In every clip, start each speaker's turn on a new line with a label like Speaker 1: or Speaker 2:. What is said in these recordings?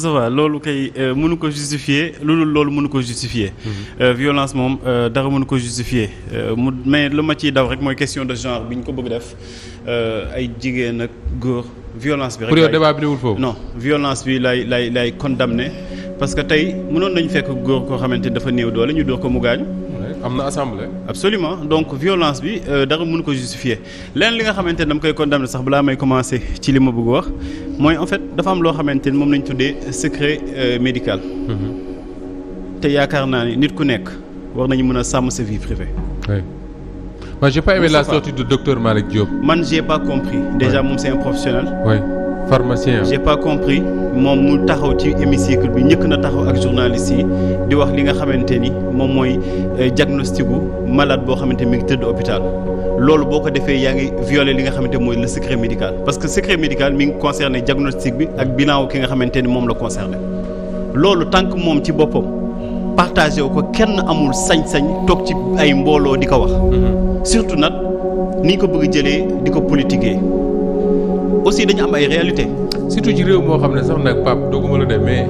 Speaker 1: ça va loolu kay mënu ko justifier loolu mënu ko justifier violence moom dara mënu ko justifier mais lu ma ciy daw rek mooy question de genre bi ñu ko bëgg def ay jigéen ak góor violence bi rek.
Speaker 2: pour yow débat bi newul foofu.
Speaker 1: non violence bi lay condamné parce que tey mënoon nañu fekk góor koo xamante dafa néew doole ñu door ko mu gaañu.
Speaker 2: am na assemblée.
Speaker 1: absolument donc violence bi dara mënu ko justifier leneen li nga xamante ne dama koy condamner sax balaa may commencer ci li ma bëgg wax mooy en fait dafa am loo xamante ne moom lañ tuddee secret médical. te yaakaar naa ni nit ku nekk war nañu mën a sàmm sa vie privée.
Speaker 2: oui moi j'ai pas aimé la sortie de docteur Malick Diop.
Speaker 1: man j'ai pas compris déjà moom c'est un professionnel.
Speaker 2: oui pharmacien.
Speaker 1: j'ai pas compris moom mu taxaw ci hémicycle bi njëkk na taxaw ak journalistes yi di wax li nga xamante ni moom mooy diagnostic gu malade boo xamante mi ngi tëdd hôpital loolu boo ko defee yaa ngi violer li nga xamante mooy le secret médical parce que secret médical mi ngi concerné diagnostic bi ak bilan ki nga xamante ni moom la concerné loolu tant que moom ci boppam partagé wu ko kenn amul sañ-sañ toog ci ay mbooloo di ko wax. surtout nag ni ñu ko bëgg jëlee di ko politiquer aussi dañu am ay réalité
Speaker 2: surtout ci réew moo xam ne sax nag Pape dooguma la de mais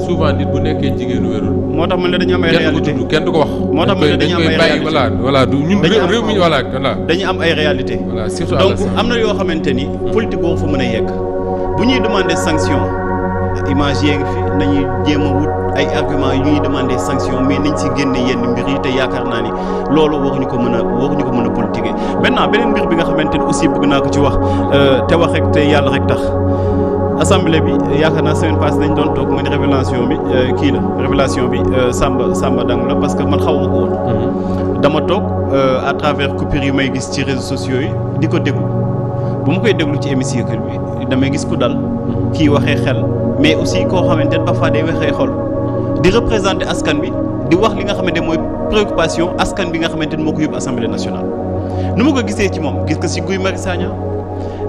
Speaker 2: souvent nit bu nekkee jigéenu wérul.
Speaker 1: moo tax man la dañu am ay réalité
Speaker 2: kenn du ko wax.
Speaker 1: moo tax man la dañu am ay réalité
Speaker 2: voilà du ñun réew mi voilà.
Speaker 1: dañu am ay réalité
Speaker 2: voilà surtout
Speaker 1: donc am na yoo xamante ni politique boo fa mën a yegg bu ñuy demander sanction image yee ngi fi nañuy jéem a wut ay arguments yu ñuy demander sanction mais nañ si génne yenn mbir yi te yaakaar naa ni loolu waruñu ko mën a politiquer maintenant beneen mbir bi nga xamante ni aussi bëgg naa ko ci wax te wax rek te yàlla rek tax assemblée bi yaakaar naa semaine passée dañ doon toog mu ne révélation bi révélation bi Samba Dang la parce que man xaw ma ko woon dama toog à travers coupures yi may gis ci réseaux sociaux yi di ko déglu bu ma koy déglu ci hémicycle bi damay gis ku dal kii waxee xel mais aussi koo xamante ne parfois day waxee xol di représenter askan bi di wax li nga xamante mooy préoccupation askan bi nga xamante ni moo ko yóbbu assemblée nationale. nu ma ko gisee ci moom gis nga si Guy Marius Sagna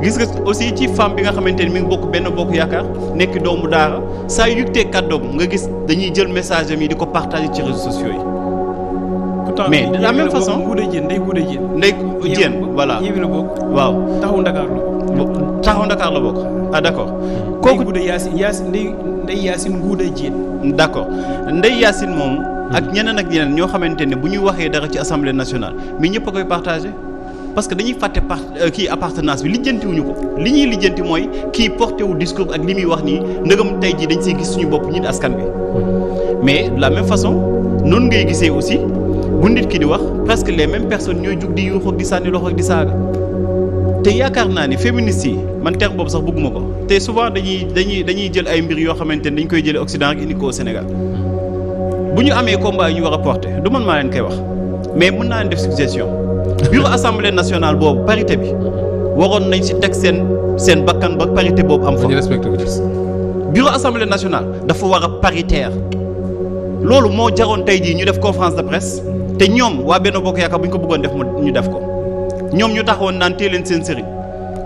Speaker 1: gis nga aussi ci femme bi nga xamante ni mi ngi bokk benn bokk yaakaar nekk doomu daara saa yu yëgtee kàddoom nga gis dañuy jël message am yi di ko partager ci réseaux sociaux yi. mais de la même façon Ndeye Diène voilà waaw taxaw Ndakaar la bokk ah d'accord
Speaker 3: kooku Ndeye Yacine Ngouda Diène
Speaker 1: d'accord Ndeye Yacine moom ak ñeneen ñoo xamante ne bu ñuy waxee dara ci assemblée nationale mais ñëpp a koy partager parce que dañuy fàtte kii appartenance bi lijjantiwuñu ko li ñuy lijjanti mooy kii porté wu discours ak li muy wax nii ndëgam tey jii dañ siy gis suñu bopp ñun askan bi mais de la même façon noonu ngay gisee aussi bu nit ki di wax presque les mêmes personnes ñooy jug di yuuxu ak di sànni loxo ak di saaga te yaakaar naa ni féministes yi man terme boobu sax bëgguma ko te souvent dañuy jël ay mbir yoo xamante ne dañ koy jëlee Occident ak indi ko au Sénégal bu ñu amee combat yu ñu war a porter du man maa leen koy wax mais mën naa leen def suggestion bureau assemblée nationale boobu parité bi waroon nañ si teg seen bakkan ba parité boobu am fa. bureau assemblée nationale dafa war a paritaire loolu moo jaroon tey jii ñu def conférence de presse te ñoom waa Benno Bokk Yaakaar bu ñu ko bëggoon def ñu def ko ñoom ñu taxawoon naan téye leen seen sëriñ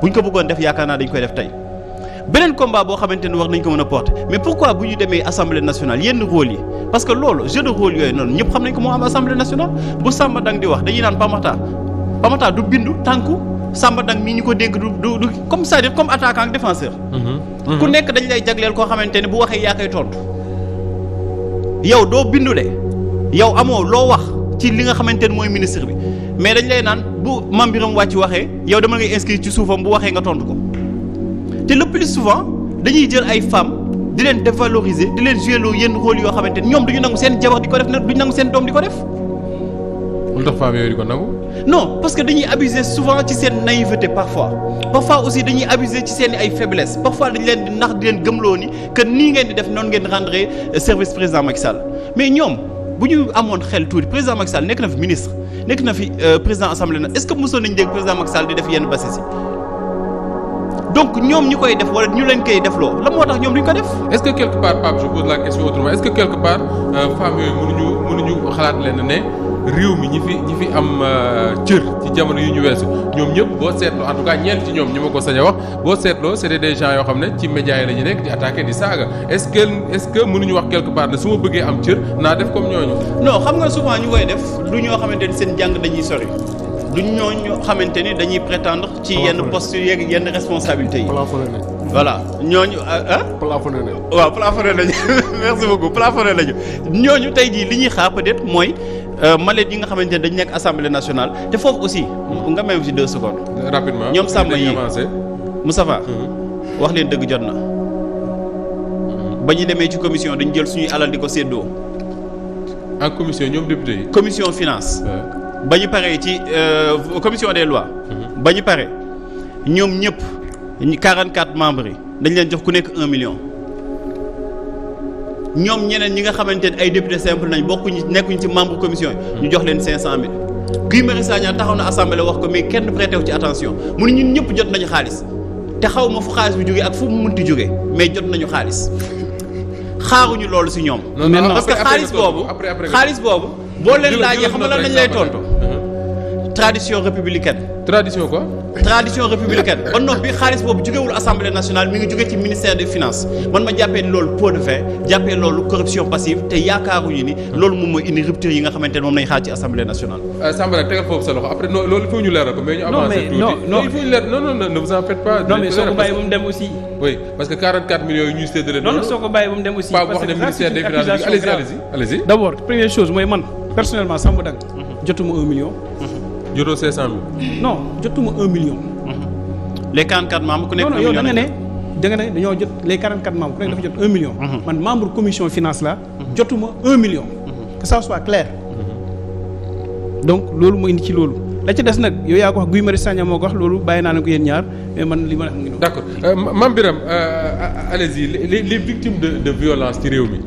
Speaker 1: bu ñu ko bëggoon def yaakaar naa dañ koy def tey beneen combat boo xamante ne war nañ ko mën a porter mais pourquoi bu ñu demee assemblée nationale yenn rôle yi parce que loolu jeu de rôle yooyu noonu ñëpp xam nañ ko moo am assemblée nationale bu Samba Dang di wax dañuy naan Pamata du bindu tànku Samba Dang mii ñu ko dégg du comme c'est-à-dire comme attaquant ak défenseur. ku nekk dañ lay jagleel koo xamante ne bu waxee yaa koy tontu yow doo bindu de yow amoo loo wax ci li nga xamante ne mooy ministre bi mais dañ lay naan bu Mame Birame Wathie waxee yow dama ngay inscrire ci suufam bu waxee nga tontu ko te le plus souvent dañuy jël ay femmes di leen dévaloriser di leen jouer loo yenn rôle yoo xamante ne ñoom duñu nangu seen jabar di ko def duñu nangu seen doom di ko def.
Speaker 2: lu tax femmes yooyu di ko nangu.
Speaker 1: non parce que dañuy abuser souvent ci seen naïveté parfois aussi dañuy abuser ci seen ay faiblesse parfois dañ leen di nax di leen gëmloo ni que nii ngeen di def noonu ngeen rendre service président Macky Sall mais ñoom bu ñu amoon xel tuuti président Macky Sall nekk na fi ministre nekk na fi président assemblée na est-ce que mosoon nañu dégg président Macky Sall di def yenn bases yi donc ñoom ñu koy def wala ñu leen koy defloo la moo tax ñoom duñ ko def.
Speaker 2: est-ce que quelque part Pape je pose la question autrement est-ce que quelque part femmes yooyu mënuñu xalaat leen ne réew mi ñi fi am cër ci jamono yu ñu weesu ñoom ñëpp boo seetloo en tout cas ñeent ci ñoom ñi ma ko sañ a wax boo seetloo c'était des gens yoo xam ne ci médias yi la ñu nekk di attaquer di saaga est-ce que mënuñu wax quelque part ne su ma bëggee am cër naa def comme ñooñu.
Speaker 1: non xam nga souvent ñu koy def du ñoo xamante ni seen jàng dañuy sori duñ ñoo xamante ni dañuy prétendre ci yenn postes yeeg yenn responsabilités yi.
Speaker 4: plafonné nañ.
Speaker 1: voilà ñooñu
Speaker 4: plafonné nañ.
Speaker 1: waaw plafonné nañu merci beaucoup plafonné nañu ñooñu tey jii li ñuy xaar peut-être mooy mallette yi nga xamante ne dañ nekk assemblée nationale te foofu aussi nga may aussi 2 secondes.
Speaker 2: rapidement
Speaker 1: ñoom sàmm yi
Speaker 2: avancé.
Speaker 1: Moustapha wax leen dëgg jot na. ba ñu demee ci commission dañu jël suñuy alal di ko séddoo.
Speaker 2: en commission ñoom député yi.
Speaker 1: commission finance. ba ñu paree ci commission des lois. ba ñu pare ñoom ñëpp 44 membres yi dañ leen jox ku nekk 1 million. ñoom ñeneen ñi nga xamante ne ay député simple nañ bokkuñu nekkuñ ci membre commission yi. ñu jox leen 500000. Guy Marius Sagna taxaw na assemblée wax ko mais kenn prêté wu ci attention mu ne ñun ñëpp jot nañu xaalis te xaw ma fu xaalis bi jógee ak fu mu munti jógee mais jot nañu xaalis xaaruñu loolu si ñoom. parce que xaalis boobu boo leen laajee xam nga lan lañ lay tontu. tradition républicaine.
Speaker 2: tradition quoi.
Speaker 1: tradition républicaine ba noppi xaalis boobu jógewul assemblée nationale mi ngi jóge ci ministère des finances man ma jàppee ni loolu pot de vin jàppee loolu corruption passive te yaakaaruñu ni loolu moom mooy indi rupture yi nga xamante ne moom nañ xaar ci assemblée nationale.
Speaker 2: Samba rek tegal foofu sa loxo après non loolu il faut ñu leeral ko mais ñu avancer tuuti. non il faut ñu leer non ne vous en faites pas.
Speaker 3: non mais soo ko bàyyi ba mu dem aussi.
Speaker 2: oui parce que 44 millions yi ñuy séddale.
Speaker 3: non soo ko bàyyi ba mu dem aussi.
Speaker 2: parce que ministère des finances allez-y.
Speaker 3: d'abord première chose mooy man personnellement Samba Dang jotuma 1 million.
Speaker 2: jotoo 500000.
Speaker 3: non jotuma 1 million.
Speaker 1: les 44 membres ku nekk 1 million.
Speaker 3: yow da nga ne dañoo jot les 44 membres ku nekk dafa jot 1 million. man membre commission finance la jotuma 1 million. que ça soit clair. donc loolu moo indi ci loolu la ca des nag yow yaa ko wax Guy Marius Sagna moo ko wax loolu bàyyi naa leen ko yéen ñaar mais man li ma wax ngi noonu.
Speaker 2: d'accord Mame Birame allez-y les victimes de violence ci réew mi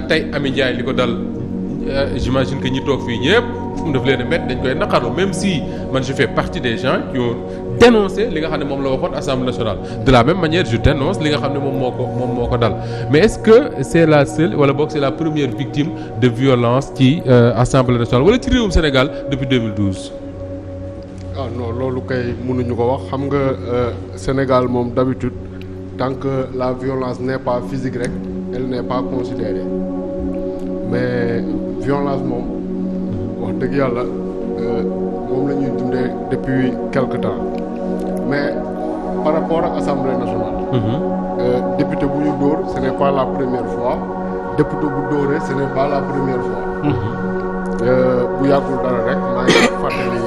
Speaker 2: tey Amy Ndiaye li ko dal j'imagine que ñi toog fii ñëpp mu def leen a métti dañ koy naqaru même si man je fais partie des gens qui ont dénoncé li nga xam ne moom la waxoon Assemblée nationale de la même manière je dénonce li nga xam ne moom moo ko dal mais est-ce que c'est la seule wala boog c'est la première victime de violence ci Assemblée nationale wala ci réewum Sénégal depuis 2012.
Speaker 4: ah non loolu kay mënuñu ko wax xam nga Sénégal moom d'habitude tant que la violence n'est pas physique rek elle n'est pas considérée mais violence moom wax dëgg yàlla moom la ñuy dundee depuis quelque temps mais par rapport ak Assemblée nationale. député bu ñu dóor ce n'est pas la première fois député bu dóoree ce n'est pas la première fois. bu yàggul dara rek maa ngi fàttali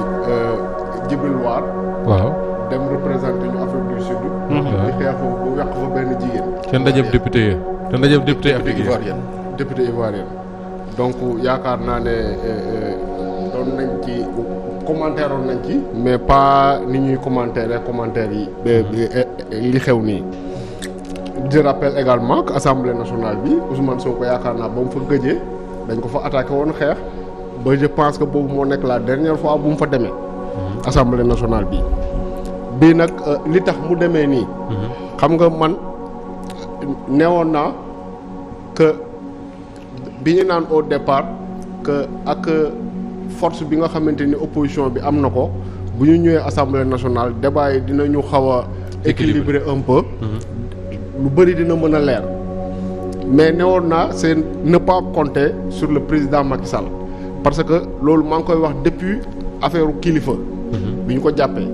Speaker 4: Djibril War.
Speaker 2: waaw
Speaker 4: dem représenter ñu Afrique du Sud. di xeex foofu bu yàq fa benn jigéen.
Speaker 2: kenn dajab député yi kenn dajab député africain.
Speaker 4: député ivoirien donc yaakaar naa ne doon nañ ci commentaire woon nañ ci. mais pas ni ñuy commentaire yi li xew nii. je rappelle également que assemblée nationale bi Ousmane Sonko yaakaar naa ba mu fa gëjee dañ ko fa attaqué woon xeex ba je pense que boobu moo nekk la dernière fois bu mu fa demee. assemblée nationale bi bii nag li tax mu demee nii. xam nga man neewoon naa que bi ñu naan au départ que ak force bi nga xamante ni opposition bi am na ko bu ñu ñëwee assemblée nationale débat yi dinañu xaw a équilibrer un peu. lu bëri dina mën a leer mais newoon naa c'est ne pas compter sur le président Macky Sall parce que loolu maa ngi koy wax depuis affaire kilifa. bi ñu ko jàppee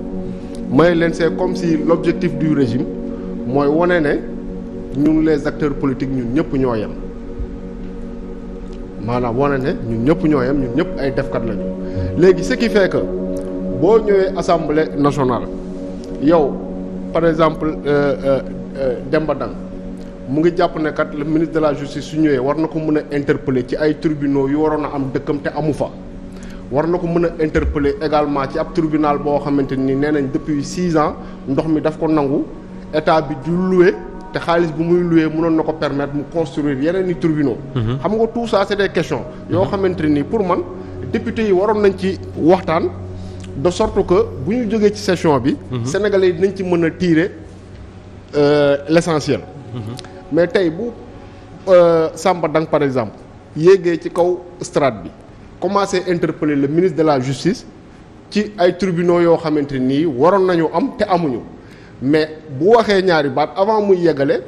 Speaker 4: mooy leen c'est comme si l'objectif du régime mooy wane ne ñun les acteurs politiques ñun ñëpp ñoo yem maanaam wane ne ñun ñëpp ñoo yem ñun ñëpp ay defkat lañu. léegi ce qui fait que boo ñëwee assemblée nationale yow par exemple Demba Dang mu ngi jàpp ne kat le ministre de la justice su ñëwee war na ko mën a interpeller ci ay tribunaux yu waroon a am dëkkam te amu fa. war na ko mën a interpeller également ci ab tribunal boo xamante ni nee nañ depuis 6 ans ndox mi daf ko nangu état bi du louer te xaalis bu muy louer mënoon na ko permettre mu construire yeneen i tribunaux. xam nga tout ça c'est des questions. yoo xamante ni pour man député yi waroon nañ ci waxtaan de sorte que bu ñu jógee ci session bi. Sénégalais yi dinañ ci mën a tirer l'essentiel. mais tey bu Samba Dang par exemple yéegee ci kaw strate bi. commencer interpeller le ministre de la justice ci ay tribunaux yoo xamante nii waroon nañu am te amuñu mais bu waxee ñaari baat avant muy yeggale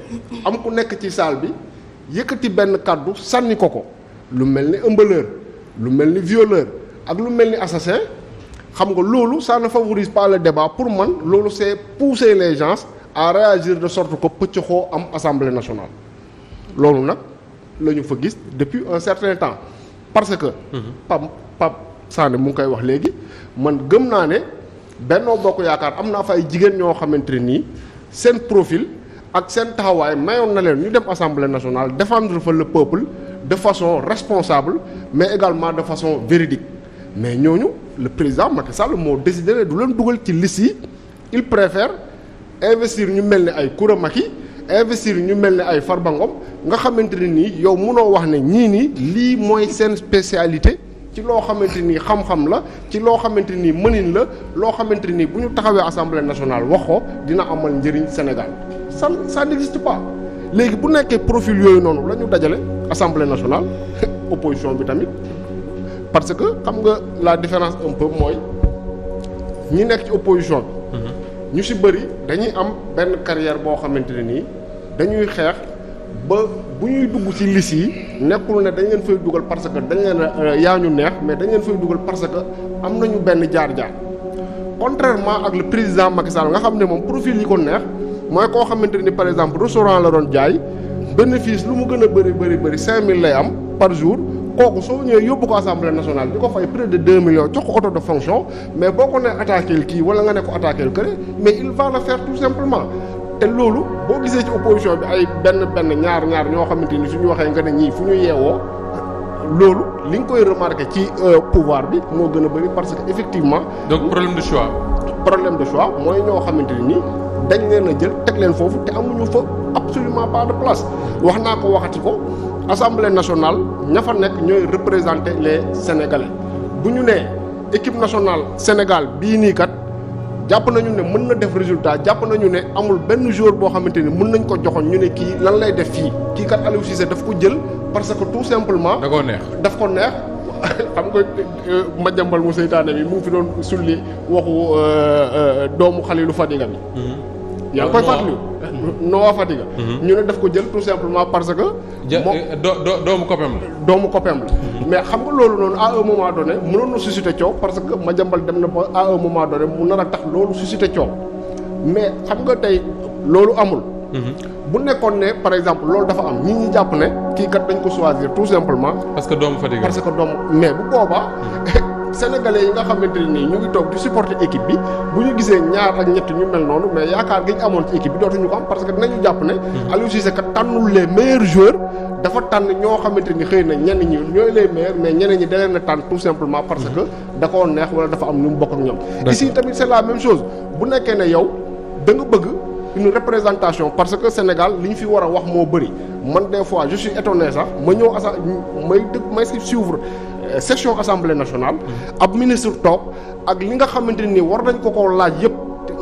Speaker 4: am ku nekk ci salle bi yëkkati benn kàddu sànni ko lu mel ni ëmbaleur lu mel ni violeur ak lu mel ni assassin xam nga loolu ça ne favorise pas le débat pour man loolu c'est pousser les gens à réagir de sorte que pëccëxoo am assemblée nationale loolu nag la ñu fa gis depuis un certain temps parce que Pape Sané mu ngi koy wax léegi man gëm naa ne Benno Bokk Yaakaar am naa fa ay jigéen ñoo xamante ne nii seen profil ak seen taxawaay mayoon na leen ñu dem assemblée nationale défendre fa le peuple de façon responsable mais également de façon véridique mais ñooñu le président Macky Sall moo décidé ne du leen dugal ci liste yi il préfère investir ñu mel ni ay Koura Macky investir ñu mel ni ay Farba Ngom nga xamante ne nii yow mënoo wax ne ñii nii lii mooy seen spécialité ci loo xamante ni xam-xam la ci loo xamante ni mënin la loo xamante ni bu ñu taxawee assemblée nationale wax ko dina amal njëriñ Sénégal ça n'existe pas léegi bu nekkee profil yooyu noonu la ñu dajale assemblée nationale opposition bi tamit parce que xam nga la différence un peu mooy ñi nekk ci opposition bi ñu ci bëri dañuy am benn carrière boo xamante ne nii dañuy xeex ba bu ñuy dugg ci liste yi nekkul ne dañ leen fay dugal parce que dañ leen yaa ñu neex mais dañ leen fay dugal parce que am nañu benn jaar-jaar contrairement ak le président Macky Sall nga xam ne moom profil yi ko neex mooy koo xamante ni par exemple restaurant la doon jaay bénéfice lu mu gën a bëri 5000 lay am par jour kooku soo ñëwee yóbbu ko assemblée nationale di ko fay près de 2 millions jox ko auto de fonction mais boo ko nee attaqué kii wala nga ne ko attaqué kële mais il va le faire tout simplement te loolu boo gisee ci opposition bi ay benn ñaar ñoo xamante ni suñu waxee nga ne ñii fu ñu yeewoo loolu li nga koy remarqué ci pouvoir bi moo gën a bëri parce que effectivement.
Speaker 2: donc problème de choix.
Speaker 4: problème de choix mooy ñoo xamante ni dañ leen a jël teg leen foofu te amuñu fa absolument pas de place wax naa ko waxati ko assemblée nationale ña fa nekk ñooy représenter les sénégalais bu ñu nee équipe nationale Sénégal bii nii kat. jàpp nañu ne mën na def résultat jàpp nañu ne amul benn joueur boo xamante ni mën nañ ko joxoon ñu ne kii lan lay def fii kii kat Aliou Cissé daf ko jël parce que tout simplement.
Speaker 2: da koo neex
Speaker 4: daf ko neex xam nga Madiambal mu seytaane bi mu ngi fi doon sulli waxu doomu Khalilou Fadiga bi. yaa ngi koy fàttali Noah Fadiga. ñu ne daf ko jël tout simplement parce que.
Speaker 2: doomu copain la.
Speaker 4: doomu copain la mais xam nga loolu noonu à un moment donné mënoon na susciter coow parce que Madiambal dem na ba à un moment donné mu nar a tax loolu susciter coow mais xam nga tey loolu amul. bu nekkoon ne par exemple loolu dafa am ñi jàpp ne kii kat dañ ko choisir tout simplement.
Speaker 2: parce que doomu Fadiga
Speaker 4: parce que doomu mais bu boobaa. Sénégalais yi nga xamante ne nii ñu ngi toog di supporter équipe bi bu ñu gisee ñaar ak ñett ñu mel noonu mais yaakaar gi ñu amoon ci équipe bi dootuñu ko am parce que dinañu jàpp ne. Aliou Cissé kat tànnul les meilleurs joueurs dafa tànn ñoo xamante ni xëy na ñenn ñi ñooy les meilleurs mais ñeneen ñi da leen a tànn tout simplement parce que da koo neex wala dafa am ñu mu bokk ak ñoom. ici tamit c'est la même chose bu nekkee ne yow da nga bëgg une représentation parce que Sénégal li ñu fi war a wax moo bëri man des fois je suis étonné sax ma ñëw may suivre. Session assemblée nationale. ab ministre toog ak li nga xamante ni war nañ ko laaj yëpp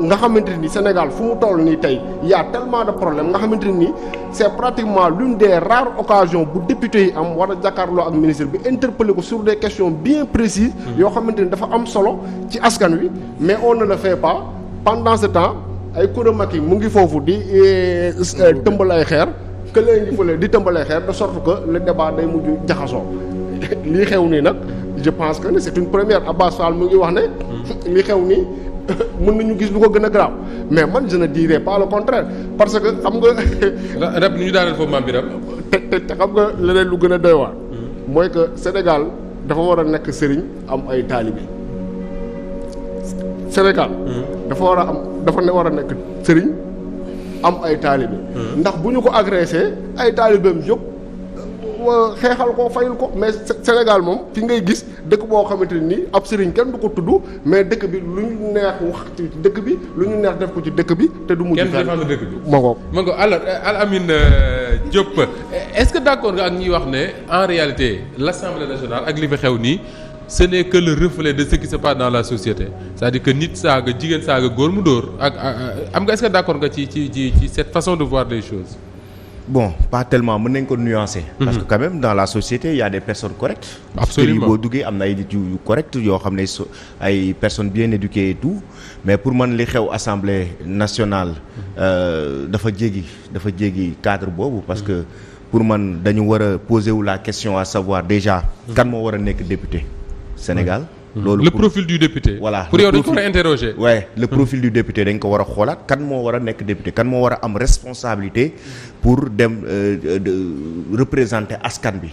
Speaker 4: nga xamante ni Sénégal fu mu toll nii tey y a tellement de problèmes nga xamante ni c'est pratiquement l'une des rares occasions bu député yi am war a jàkkaarloo ak ministre bi interpeller ko sur des questions bien précises. yoo xamante ni dafa am solo ci askan wi mais on ne le fait pas pendant ce temps ay Koura Macky mu ngi foofu di tëmbal ay xeer que lee ngi fële di tëmbal ay xeer de sorte que le débat day mujj jaxasoo. lii xew nii nag je pense que c'est une première Abbas Fall mu ngi wax ne lii xew nii mën nañu gis lu ko gën a grave mais man je ne dirais pas le contraire parce que xam nga.
Speaker 2: rab ni ñu daaneel foofu maam bi
Speaker 4: te xam nga leneen lu gën a doy waar. mooy que Sénégal dafa war a nekk sëriñ am ay taalibe. Sénégal. dafa war a nekk sëriñ am ay taalibe. ndax bu ñu ko agressé ay taalibeem yëpp. xeexal ko fayul ko mais Sénégal moom fi ngay gis dëkk boo xamante ni ab sëriñ kenn du ko tudd mais dëkk bi lu ñu neex wax ci dëkk bi lu ñu neex def ko ci dëkk bi te du mujj
Speaker 2: kenn défendre dëkk bi
Speaker 4: ma ko
Speaker 2: alors Al Amine Diop est-ce que d'accord nga ak ñuy wax ne en réalité l'Assemblée nationale ak li fi xew nii ce n'est que le reflet de ce qui se passe dans la société c'est-à-dire que nit saaga jigéen saaga góor mu dóor ak am nga est-ce que d'accord nga ci cette façon de voir les choses.
Speaker 5: Bon, pas tellement mën nañ ko nuancer. Parce que quand même dans la société il y a des personnes correctes.
Speaker 2: Absolument
Speaker 5: boo duggee am na ay nit yu correct yoo xam ne ay personnes bien éduquées et tout mais pour man li xew assemblée nationale dafa jéggi cadre boobu parce que pour man dañu war a poser wu la question à savoir déjà kan moo war a nekk député Sénégal loolu
Speaker 2: le profil du député.
Speaker 5: voilà
Speaker 2: pour yow dañ ko war a interroger.
Speaker 5: ouais le profil du député dañ ko war a xoolaat kan moo war a nekk député kan moo war a am responsabilité pour dem représenter askan bi.